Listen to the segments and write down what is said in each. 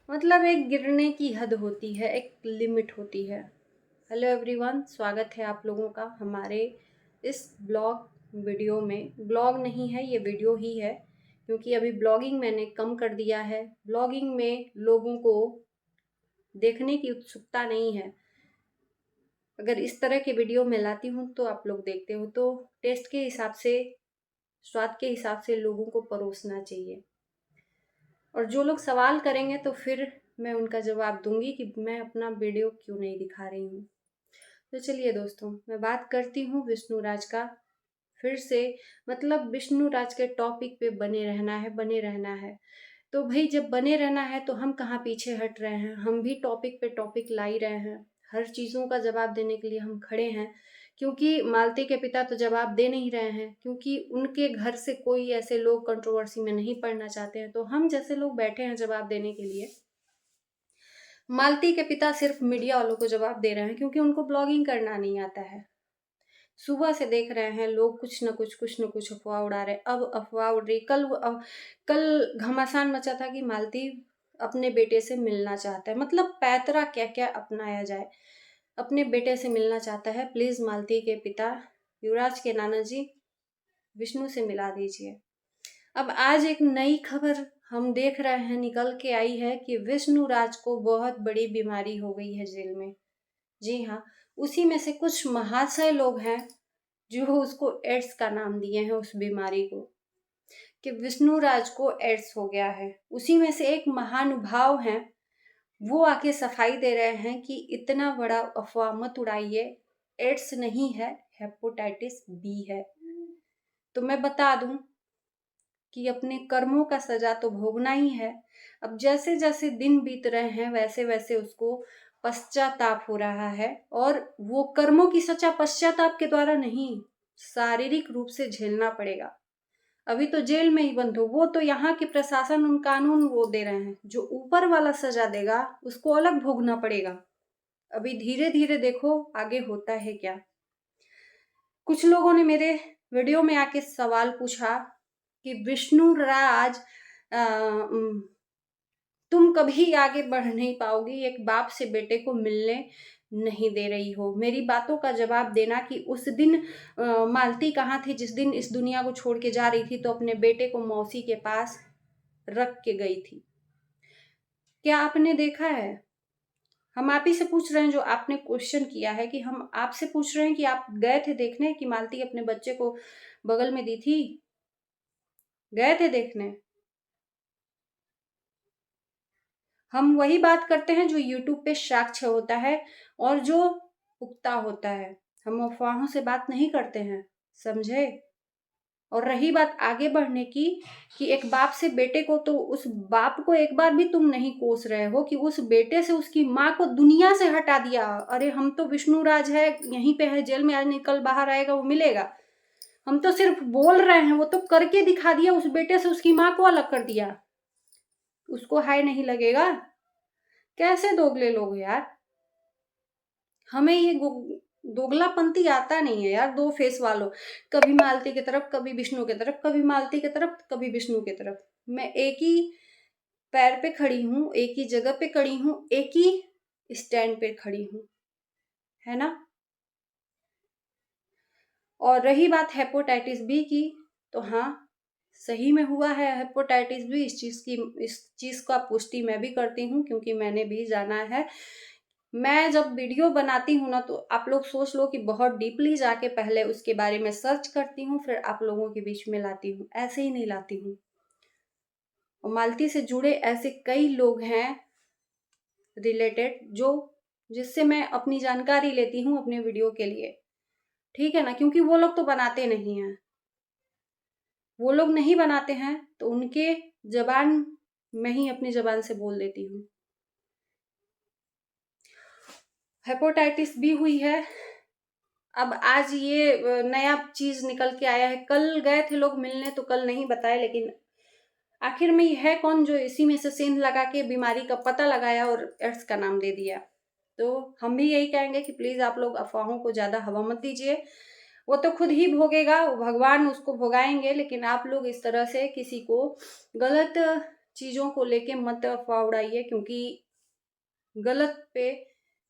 मतलब एक गिरने की हद होती है, एक लिमिट होती है। हेलो एवरीवन, स्वागत है आप लोगों का हमारे इस ब्लॉग वीडियो में। ब्लॉग नहीं है, ये वीडियो ही है, क्योंकि अभी ब्लॉगिंग मैंने कम कर दिया है। ब्लॉगिंग में लोगों को देखने की उत्सुकता नहीं है। अगर इस तरह के वीडियो मैं लाती हूँ तो आप लोग देखते हो, तो टेस्ट के हिसाब से, स्वाद के हिसाब से लोगों को परोसना चाहिए। और जो लोग सवाल करेंगे तो फिर मैं उनका जवाब दूंगी कि मैं अपना वीडियो क्यों नहीं दिखा रही हूँ। तो चलिए दोस्तों, मैं बात करती हूँ विष्णु राज का फिर से। मतलब विष्णु राज के टॉपिक पे बने रहना है, बने रहना है। तो भाई जब बने रहना है तो हम कहाँ पीछे हट रहे हैं, हम भी टॉपिक पे टॉपिक ला ही रहे हैं। हर चीज़ों का जवाब देने के लिए हम खड़े हैं, क्योंकि मालती के पिता तो जवाब दे नहीं रहे हैं, क्योंकि उनके घर से कोई ऐसे लोग कंट्रोवर्सी में नहीं पड़ना चाहते हैं। तो हम जैसे लोग बैठे हैं जवाब देने के लिए। मालती के पिता सिर्फ मीडिया वालों को जवाब दे रहे हैं, क्योंकि उनको ब्लॉगिंग करना नहीं आता है। सुबह से देख रहे हैं लोग कुछ न कुछ अफवाह उड़ा रहे। अब अफवाह उड़ रही, कल घमासान मचा था कि मालती अपने बेटे से मिलना चाहता है। मतलब पैतरा क्या क्या अपनाया जाए, अपने बेटे से मिलना चाहता है। प्लीज मालती के पिता युवराज के नाना जी, विष्णु से मिला दीजिए। अब आज एक नई खबर हम देख रहे हैं निकल के आई है कि विष्णु राज को बहुत बड़ी बीमारी हो गई है जेल में। जी हाँ, उसी में से कुछ महाशय लोग हैं जो उसको एड्स का नाम दिए हैं, उस बीमारी को, कि विष्णु राज को एड्स हो गया है। उसी में से एक महानुभाव हैं, वो आके सफाई दे रहे हैं कि इतना बड़ा अफवाह मत उड़ाइए, एड्स नहीं है, हेपेटाइटिस बी है। तो मैं बता दूं कि अपने कर्मों का सजा तो भोगना ही है। अब जैसे जैसे दिन बीत रहे हैं वैसे वैसे उसको पश्चाताप हो रहा है, और वो कर्मों की सजा पश्चाताप के द्वारा नहीं, शारीरिक रूप से झेलना पड़ेगा। अभी तो जेल में ही बंद हो, वो तो यहाँ के प्रशासन उन कानून वो दे रहे हैं, जो ऊपर वाला सजा देगा उसको अलग भोगना पड़ेगा। अभी धीरे धीरे देखो आगे होता है क्या। कुछ लोगों ने मेरे वीडियो में आके सवाल पूछा कि विष्णु राज, तुम कभी आगे बढ़ नहीं पाओगी, एक बाप से बेटे को मिलने नहीं दे रही हो। मेरी बातों का जवाब देना कि उस दिन मालती कहाँ थी जिस दिन इस दुनिया को छोड़ के जा रही थी, तो अपने बेटे को मौसी के पास रख के गई थी। क्या आपने देखा है? हम आप ही से पूछ रहे हैं, जो आपने क्वेश्चन किया है, कि हम आपसे पूछ रहे हैं कि आप गए थे देखने कि मालती अपने बच्चे को बगल में दी थी? गए थे देखने? हम वही बात करते हैं जो यूट्यूब पे साक्ष्य होता है और जो पुख्ता होता है। हम अफवाहों से बात नहीं करते हैं, समझे? और रही बात आगे बढ़ने की, कि एक बाप से बेटे को, तो उस बाप को एक बार भी तुम नहीं कोस रहे हो कि उस बेटे से उसकी माँ को दुनिया से हटा दिया। अरे हम तो विष्णु राज है, यहीं पे है जेल में, आज निकल बाहर आएगा, वो मिलेगा। हम तो सिर्फ बोल रहे हैं, वो तो करके दिखा दिया। उस बेटे से उसकी माँ को अलग कर दिया, उसको हाय नहीं लगेगा? कैसे दोगले लोग यार। हमें ये दोगलापंती आता नहीं है यार, दो फेस वालों। कभी मालती की तरफ, कभी विष्णु की तरफ, कभी मालती की तरफ, कभी विष्णु की तरफ। मैं एक ही पैर पे खड़ी हूँ, एक ही जगह पे खड़ी हूँ, एक ही स्टैंड पे खड़ी हूँ, है ना? और रही बात हेपेटाइटिस बी की, तो हाँ, सही में हुआ है हेपेटाइटिस बी। इस चीज का पुष्टि मैं भी करती हूँ, क्योंकि मैंने भी जाना है। मैं जब वीडियो बनाती हूँ ना, तो आप लोग सोच लो कि बहुत डीपली जाके पहले उसके बारे में सर्च करती हूँ, फिर आप लोगों के बीच में लाती हूँ, ऐसे ही नहीं लाती हूँ। और मालती से जुड़े ऐसे कई लोग हैं रिलेटेड, जो जिससे मैं अपनी जानकारी लेती हूँ अपने वीडियो के लिए, ठीक है ना? क्योंकि वो लोग तो बनाते नहीं हैं, वो लोग नहीं बनाते हैं, तो उनके जबान मैं ही अपनी जबान से बोल देती हूँ। हेपेटाइटिस बी हुई है। अब आज ये नया चीज निकल के आया है। कल गए थे लोग मिलने, तो कल नहीं बताए, लेकिन आखिर में ये है कौन जो इसी में से सेंध लगा के बीमारी का पता लगाया और एड्स का नाम दे दिया? तो हम भी यही कहेंगे कि प्लीज आप लोग अफवाहों को ज्यादा हवा मत दीजिए। वो तो खुद ही भोगेगा, भगवान उसको भोगाएंगे, लेकिन आप लोग इस तरह से किसी को गलत चीज़ों को लेके मत अफवाह उड़ाइए, क्योंकि गलत पे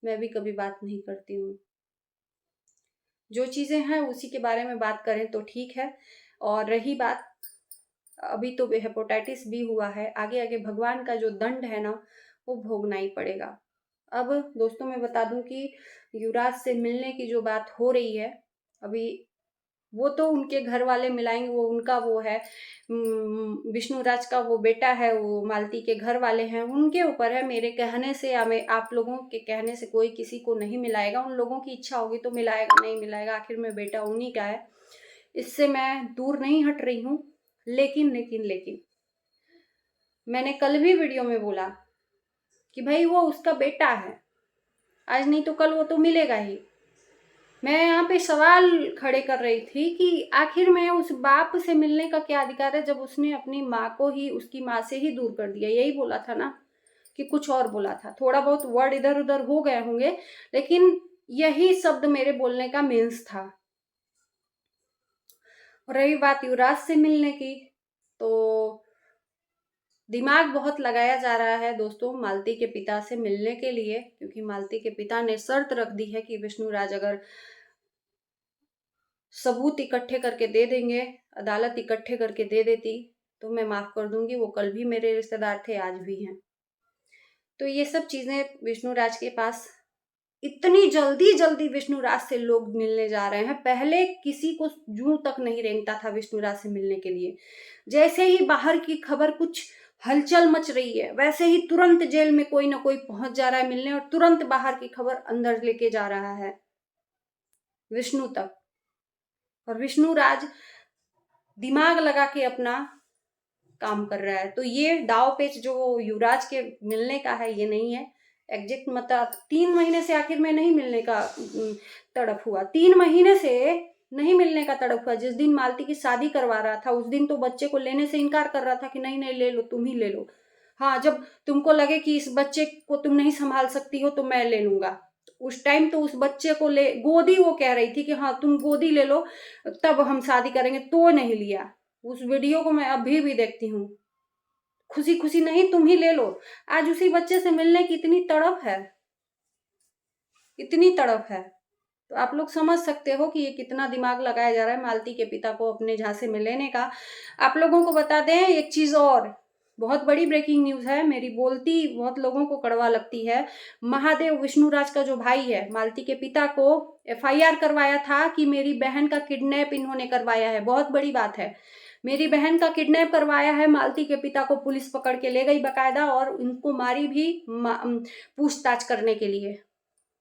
मैं भी कभी बात नहीं करती हूँ। जो चीज़ें हैं उसी के बारे में बात करें तो ठीक है। और रही बात, अभी तो हेपेटाइटिस बी हुआ है, आगे आगे भगवान का जो दंड है ना वो भोगना ही पड़ेगा। अब दोस्तों मैं बता दूं कि युवराज से मिलने की जो बात हो रही है, अभी वो तो उनके घर वाले मिलाएंगे, वो उनका वो है, विष्णुराज का वो बेटा है, वो मालती के घर वाले हैं, उनके ऊपर है। मेरे कहने से या मैं आप लोगों के कहने से कोई किसी को नहीं मिलाएगा। उन लोगों की इच्छा होगी तो मिलाएगा, नहीं मिलाएगा, आखिर में बेटा उन्हीं का है। इससे मैं दूर नहीं हट रही हूँ। लेकिन मैंने कल भी वीडियो में बोला कि भाई वो उसका बेटा है, आज नहीं तो कल वो तो मिलेगा ही। मैं यहाँ पे सवाल खड़े कर रही थी कि आखिर में उस बाप से मिलने का क्या अधिकार है, जब उसने अपनी माँ को ही उसकी माँ से ही दूर कर दिया। यही बोला था ना, कि कुछ और बोला था, थोड़ा बहुत वर्ड इधर उधर हो गए होंगे, लेकिन यही शब्द मेरे बोलने का मीन्स था। रही बात युवराज से मिलने की, तो दिमाग बहुत लगाया जा रहा है दोस्तों मालती के पिता से मिलने के लिए, क्योंकि मालती के पिता ने शर्त रख दी है कि विष्णुराज अगर सबूत इकट्ठे करके दे देंगे, अदालत इकट्ठे करके दे देती तो मैं माफ कर दूंगी। वो कल भी मेरे रिश्तेदार थे, आज भी हैं। तो ये सब चीजें विष्णुराज के पास, इतनी जल्दी जल्दी विष्णुराज से लोग मिलने जा रहे हैं। पहले किसी को जूं तक नहीं रेंगता था विष्णुराज से मिलने के लिए। जैसे ही बाहर की खबर कुछ हलचल मच रही है, वैसे ही तुरंत जेल में कोई ना कोई पहुंच जा रहा है मिलने, और तुरंत बाहर की खबर अंदर लेके जा रहा है विष्णु तक। और विष्णुराज दिमाग लगा के अपना काम कर रहा है। तो ये दाव पेच जो युवराज के मिलने का है, ये नहीं है एग्जैक्ट। मतलब 3 महीने से आखिर में नहीं मिलने का तड़प हुआ, 3 महीने से नहीं मिलने का तड़प हुआ। जिस दिन मालती की शादी करवा रहा था उस दिन तो बच्चे को लेने से इनकार कर रहा था कि नहीं नहीं ले लो, तुम ही ले लो। हाँ, जब तुमको लगे कि इस बच्चे को तुम नहीं संभाल सकती हो तो मैं ले लूंगा, उस टाइम तो उस बच्चे को ले गोदी, वो कह रही थी कि हाँ तुम गोदी ले लो तब हम शादी करेंगे, तो नहीं लिया। उस वीडियो को मैं अभी भी देखती हूँ। खुशी खुशी नहीं, तुम ही ले लो। आज उसी बच्चे से मिलने की इतनी तड़प है, इतनी तड़प है। तो आप लोग समझ सकते हो कि ये कितना दिमाग लगाया जा रहा है मालती के पिता को अपने झांसे में लेने का। आप लोगों को बता दें एक चीज और, बहुत बड़ी ब्रेकिंग न्यूज है। मेरी बोलती बहुत लोगों को कड़वा लगती है। महादेव विष्णुराज का जो भाई है, मालती के पिता को एफआईआर करवाया था कि मेरी बहन का किडनैप इन्होंने करवाया है। बहुत बड़ी बात है, मेरी बहन का किडनैप करवाया है। मालती के पिता को पुलिस पकड़ के ले गई बकायदा, और उनको मारी भी पूछताछ करने के लिए।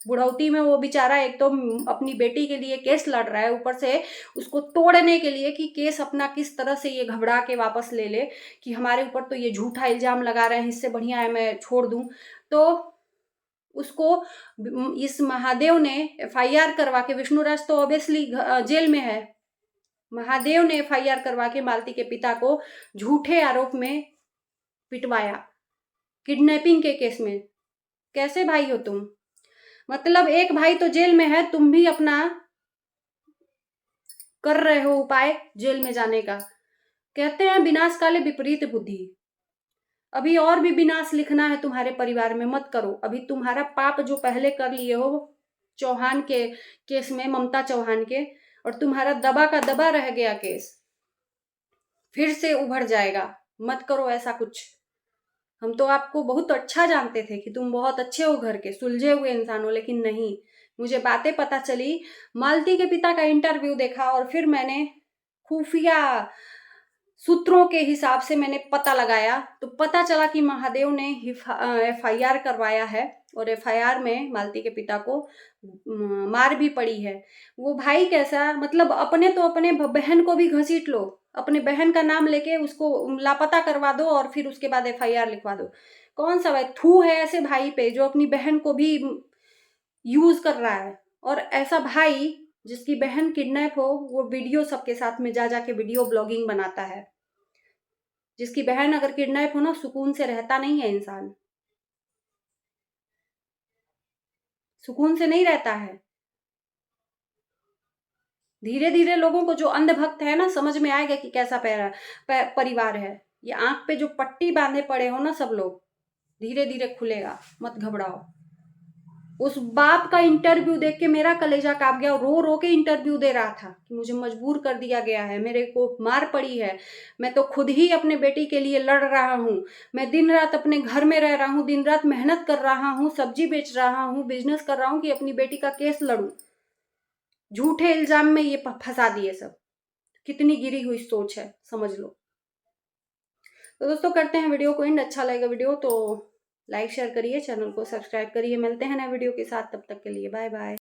बुढ़ौती में वो बेचारा एक तो अपनी बेटी के लिए केस लड़ रहा है, ऊपर से उसको तोड़ने के लिए कि केस अपना किस तरह से ये घबरा के वापस ले ले, कि हमारे ऊपर तो ये झूठा इल्जाम लगा रहे हैं, इससे बढ़िया है मैं छोड़ दूं। तो उसको इस महादेव ने एफआईआर करवा के, विष्णुराज तो ऑब्वियसली जेल में है, महादेव ने एफआईआर करवा के मालती के पिता को झूठे आरोप में पिटवाया, किडनैपिंग के केस में। कैसे भाई हो तुम? मतलब एक भाई तो जेल में है, तुम भी अपना कर रहे हो उपाय जेल में जाने का। कहते हैं विनाश काले विपरीत बुद्धि। अभी और भी विनाश लिखना है तुम्हारे परिवार में, मत करो। अभी तुम्हारा पाप जो पहले कर लिए हो चौहान के केस में, ममता चौहान के, और तुम्हारा दबा का दबा रह गया केस, फिर से उभर जाएगा। मत करो ऐसा कुछ। हम तो आपको बहुत अच्छा जानते थे कि तुम बहुत अच्छे हो, घर के सुलझे हुए इंसान हो, लेकिन नहीं। मुझे बातें पता चली, मालती के पिता का इंटरव्यू देखा, और फिर मैंने खुफिया सूत्रों के हिसाब से मैंने पता लगाया, तो पता चला कि महादेव ने एफआईआर करवाया है, और एफआईआर में मालती के पिता को मार भी पड़ी है। वो भाई कैसा, मतलब अपने तो अपने बहन को भी घसीट लो, अपने बहन का नाम लेके उसको लापता करवा दो, और फिर उसके बाद एफआईआर लिखवा दो। कौन सा भाई थू है ऐसे भाई पे जो अपनी बहन को भी यूज कर रहा है? और ऐसा भाई जिसकी बहन किडनैप हो, वो वीडियो सबके साथ में जा जाके वीडियो ब्लॉगिंग बनाता है। जिसकी बहन अगर किडनैप हो ना, सुकून से रहता नहीं है इंसान, सुकून से नहीं रहता है। धीरे धीरे लोगों को जो अंधभक्त है ना, समझ में आएगा कि कैसा परिवार है। ये आंख पे जो पट्टी बांधे पड़े हो ना सब लोग, धीरे धीरे खुलेगा, मत घबराओ। उस बाप का इंटरव्यू देख के मेरा कलेजा कांप गया, रो रो के इंटरव्यू दे रहा था कि मुझे मजबूर कर दिया गया है, मेरे को मार पड़ी है, मैं तो खुद ही अपने बेटी के लिए लड़ रहा हूँ, मैं दिन रात अपने घर में रह रहा हूँ, दिन रात मेहनत कर रहा हूँ, सब्जी बेच रहा हूँ, बिजनेस कर रहा हूँ कि अपनी बेटी का केस लड़ूं। झूठे इल्जाम में ये फंसा दिए सब। कितनी गिरी हुई सोच है, समझ लो। तो दोस्तों करते हैं वीडियो को एंड। अच्छा लगेगा वीडियो तो लाइक शेयर करिए, चैनल को सब्सक्राइब करिए। मिलते हैं नए वीडियो के साथ, तब तक के लिए बाय बाय।